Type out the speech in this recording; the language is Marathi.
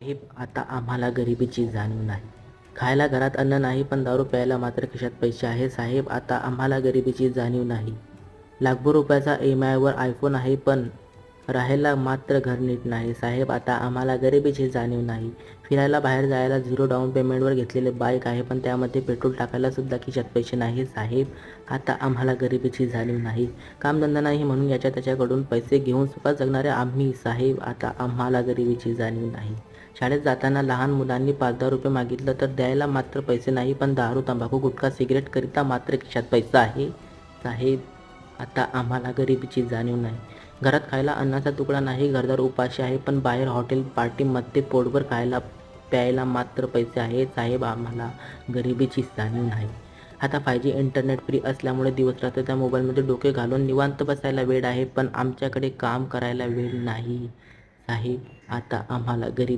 साहेब, आता आम्हाला गरिबीची जाणीव नाही. खायला घरात अन्न नाही, पण दारू प्यायला मात्र खिशात पैसे आहे. साहेब, आता आम्हाला गरिबीची जाणीव नाही. लाखभर रुपयाचा EMIवर आयफोन आहे, पण राहायला मात्र घर नीट नाही. साहेब, आता आम्हाला गरिबीची जाणीव नाही. फिरायला बाहेर जायला 0 डाऊन पेमेंटवर घेतलेले बाईक आहे, पण त्यामध्ये पेट्रोल टाकायला सुद्धा खिशात पैसे नाही. साहेब, आता आम्हाला गरिबीची जाणीव नाही. कामधंदा नाही म्हणून याच्या त्याच्याकडून पैसे घेऊन सुखात जगणारे आम्ही. साहेब, आता आम्हाला गरिबीची जाणीव नाही. शाळेत जाताना लहान मुलांनी 5-10 रुपये मागितलं तर द्यायला मात्र पैसे नाही, पण दारू, तंबाखू, गुटखा, सिगारेटकरिता मात्र खिशात पैसा आहे. साहेब, आता आम्हाला गरिबीची जाणीव नाही. घरात खायला अन्नाचा तुकडा नाही, घरदार उपाशी आहे, पण बाहेर हॉटेल पार्टीमध्ये पोटभर खायला प्यायला मात्र पैसे आहेत. साहेब, आम्हाला गरिबीची जाणीव नाही. आता 5G इंटरनेट फ्री असल्यामुळे दिवसरात्र त्या मोबाईलमध्ये डोके घालून निवांत बसायला वेळ आहे, पण आमच्याकडे काम करायला वेळ नाही. साहेब, आता आम्हाला गरिबी